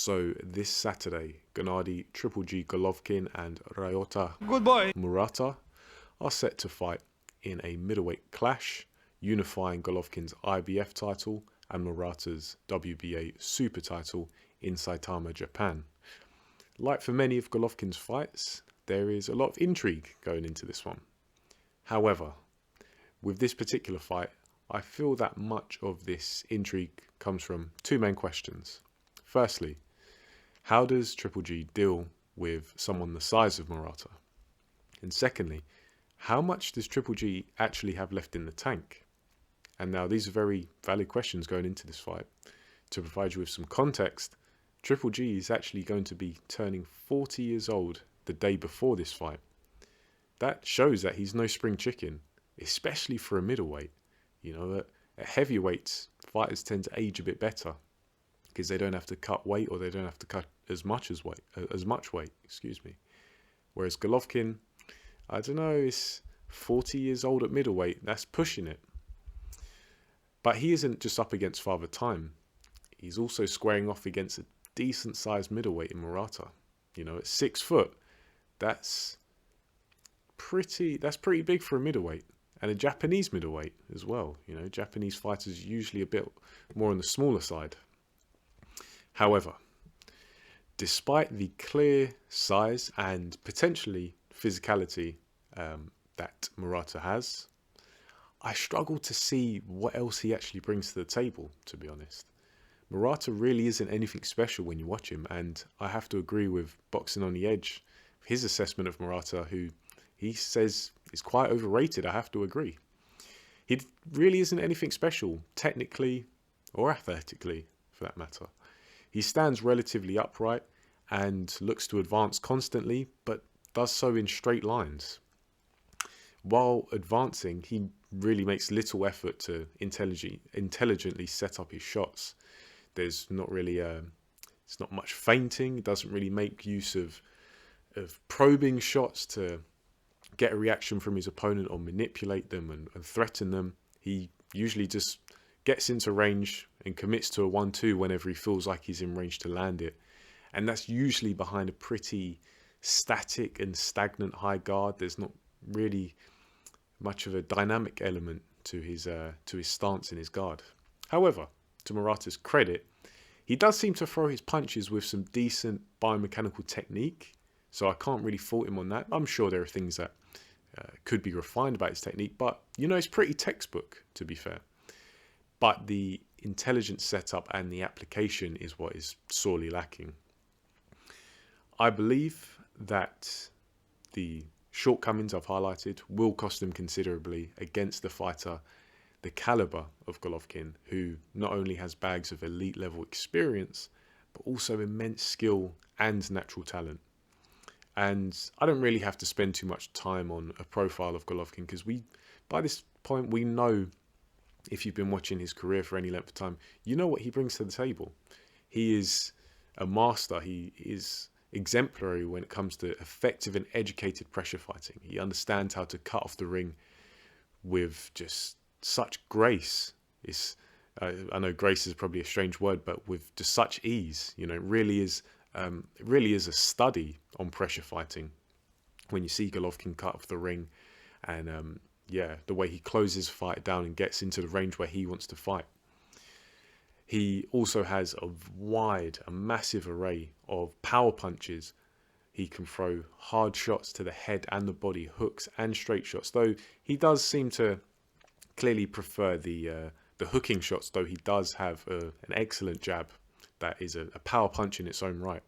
So this Saturday, Gennadiy Golovkin and Ryota Murata are set to fight in a middleweight clash, unifying Golovkin's IBF title and Murata's WBA super title in Saitama, Japan. Like for many of Golovkin's fights, there is a lot of intrigue going into this one. However, with this particular fight, I feel that much of this intrigue comes from two main questions. Firstly, how does Triple G deal with someone the size of Murata? And secondly, how much does Triple G actually have left in the tank? And now these are very valid questions going into this fight. To provide you with some context, Triple G is actually going to be turning 40 years old the day before this fight. That shows that he's no spring chicken, especially for a middleweight. You know, at heavyweights, fighters tend to age a bit better because they don't have to cut weight, or they don't have to cut as much weight. Whereas Golovkin, I don't know, is 40 years old at middleweight. That's pushing it. But he isn't just up against Father Time. He's also squaring off against a decent sized middleweight in Murata. You know, at 6 foot, that's pretty big for a middleweight. And a Japanese middleweight as well. You know, Japanese fighters are usually a bit more on the smaller side. However, despite the clear size and potentially physicality that Murata has, I struggle to see what else he actually brings to the table, to be honest. Murata really isn't anything special when you watch him, and I have to agree with Boxing on the Edge, his assessment of Murata, who he says is quite overrated. I have to agree. He really isn't anything special, technically or athletically, for that matter. He stands relatively upright and looks to advance constantly, but does so in straight lines. While advancing, he really makes little effort to intelligently set up his shots. There's not really it's not much feinting. It doesn't really make use of probing shots to get a reaction from his opponent or manipulate them and threaten them. He usually just gets into range and commits to a 1-2 whenever he feels like he's in range to land it. And that's usually behind a pretty static and stagnant high guard. There's not really much of a dynamic element to his stance in his guard. However, to Murata's credit, he does seem to throw his punches with some decent biomechanical technique, so I can't really fault him on that. I'm sure there are things that could be refined about his technique, but you know, it's pretty textbook, to be fair. But the intelligent setup and the application is what is sorely lacking. I believe that the shortcomings I've highlighted will cost him considerably against the fighter the caliber of Golovkin, who not only has bags of elite level experience, but also immense skill and natural talent. And I don't really have to spend too much time on a profile of Golovkin, because by this point, we know, if you've been watching his career for any length of time, you know what he brings to the table. He is a master. He is exemplary when it comes to effective and educated pressure fighting. He understands how to cut off the ring with just such grace. I know grace is probably a strange word, but with just such ease. You know, it really is a study on pressure fighting when you see Golovkin cut off the ring, and the way he closes a fight down and gets into the range where he wants to fight. He also has a massive array of power punches. He can throw hard shots to the head and the body, hooks and straight shots, though he does seem to clearly prefer the hooking shots, though he does have an excellent jab that is a power punch in its own right.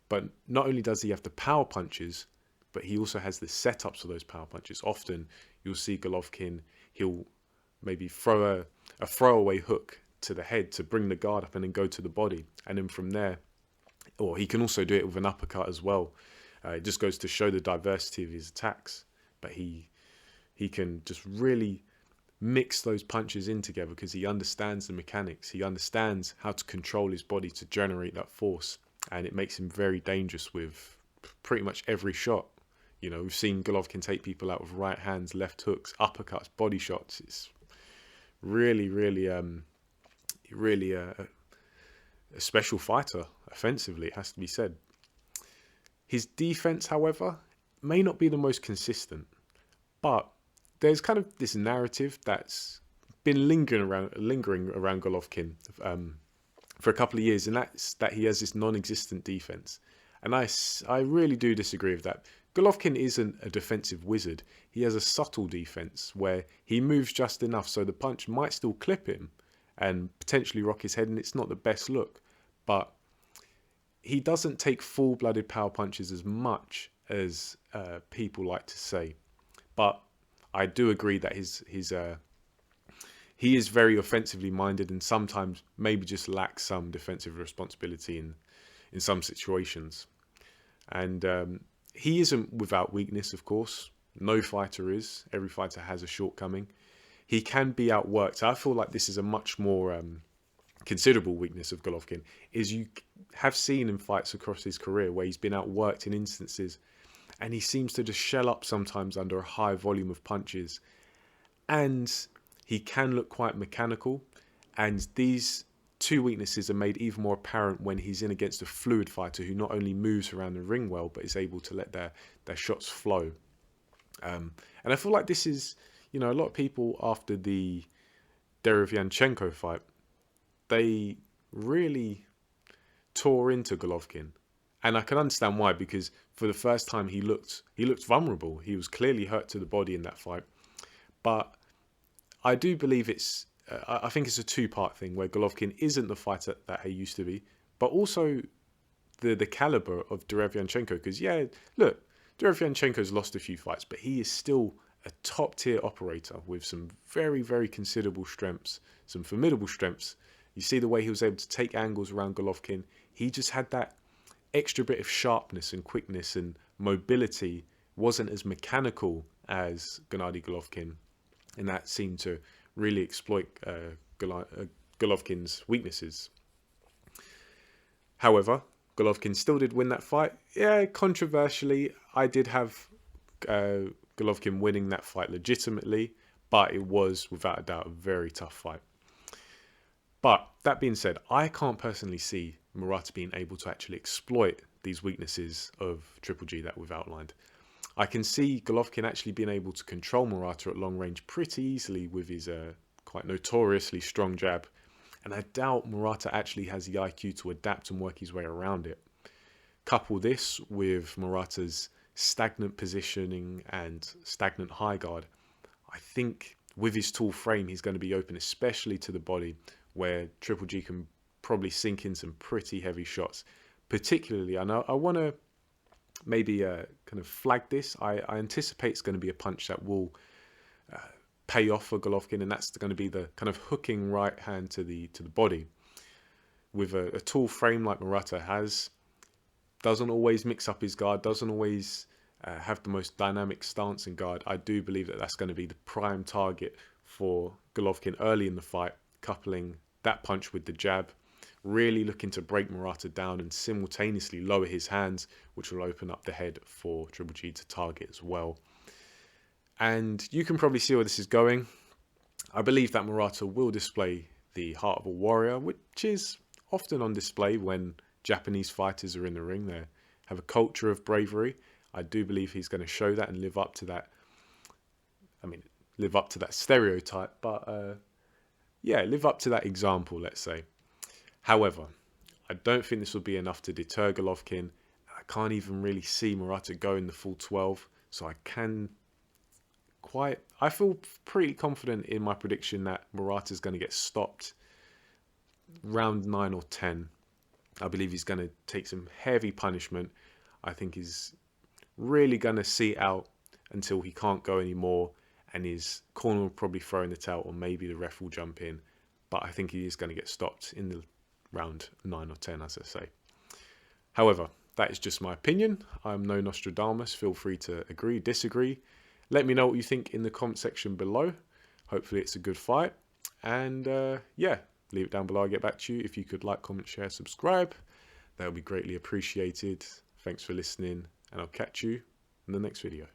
But not only does he have the power punches, but he also has the setups for those power punches. Often you'll see Golovkin, he'll maybe throw a throwaway hook to the head to bring the guard up and then go to the body. And then from there, or he can also do it with an uppercut as well. It just goes to show the diversity of his attacks. But he can just really mix those punches in together because he understands the mechanics. He understands how to control his body to generate that force. And it makes him very dangerous with pretty much every shot. You know, we've seen Golovkin take people out with right hands, left hooks, uppercuts, body shots. It's really a special fighter offensively, it has to be said. His defense, however, may not be the most consistent, but there's kind of this narrative that's been lingering around Golovkin for a couple of years, and that's that he has this non-existent defense. And I really do disagree with that. Golovkin isn't a defensive wizard. He has a subtle defense where he moves just enough so the punch might still clip him and potentially rock his head, and it's not the best look. But he doesn't take full-blooded power punches as much as people like to say. But I do agree that he is very offensively minded and sometimes maybe just lacks some defensive responsibility in some situations. And he isn't without weakness, of course. No fighter is. Every fighter has a shortcoming. He can be outworked. I feel like this is a much more considerable weakness of Golovkin, is you have seen in fights across his career where he's been outworked in instances, and he seems to just shell up sometimes under a high volume of punches. And he can look quite mechanical, and these two weaknesses are made even more apparent when he's in against a fluid fighter who not only moves around the ring well, but is able to let their shots flow. And I feel like this is, a lot of people after the Derevianchenko fight, they really tore into Golovkin. And I can understand why, because for the first time he looked vulnerable. He was clearly hurt to the body in that fight. But I do believe I think it's a two-part thing where Golovkin isn't the fighter that he used to be, but also the caliber of Derevianchenko. Because, look, Derevianchenko's lost a few fights, but he is still a top-tier operator with some very, very considerable strengths, some formidable strengths. You see the way he was able to take angles around Golovkin. He just had that extra bit of sharpness and quickness, and mobility wasn't as mechanical as Gennadiy Golovkin, and that seemed to really exploit Golovkin's weaknesses. However, Golovkin still did win that fight. Yeah, controversially, I did have Golovkin winning that fight legitimately, but it was without a doubt a very tough fight. But that being said, I can't personally see Murata being able to actually exploit these weaknesses of Triple G that we've outlined. I can see Golovkin actually being able to control Murata at long range pretty easily with his quite notoriously strong jab. And I doubt Murata actually has the IQ to adapt and work his way around it. Couple this with Murata's stagnant positioning and stagnant high guard. I think with his tall frame, he's going to be open, especially to the body, where Triple G can probably sink in some pretty heavy shots. Particularly, I want to maybe kind of flag this. I anticipate it's going to be a punch that will pay off for Golovkin, and that's going to be the kind of hooking right hand to the body. With a tall frame like Murata has, doesn't always mix up his guard, doesn't always have the most dynamic stance and guard. I do believe that that's going to be the prime target for Golovkin early in the fight, coupling that punch with the jab, really looking to break Murata down and simultaneously lower his hands, which will open up the head for Triple G to target as well. And you can probably see where this is going. I believe that Murata will display the heart of a warrior, which is often on display when Japanese fighters are in the ring. They have a culture of bravery. I do believe he's going to show that and live up to that. Live up to that stereotype, but live up to that example, let's say. However, I don't think this will be enough to deter Golovkin. I can't even really see Murata going the full 12, so I feel pretty confident in my prediction that Murata is going to get stopped round 9 or 10. I believe he's going to take some heavy punishment. I think he's really going to see it out until he can't go anymore, and his corner will probably throw in the towel, or maybe the ref will jump in. But I think he is going to get stopped in the round 9 or 10, as I say. However, that is just my opinion. I'm no Nostradamus. Feel free to agree, disagree. Let me know what you think in the comment section below. Hopefully it's a good fight. And leave it down below. I'll get back to you. If you could like, comment, share, subscribe, that would be greatly appreciated. Thanks for listening, and I'll catch you in the next video.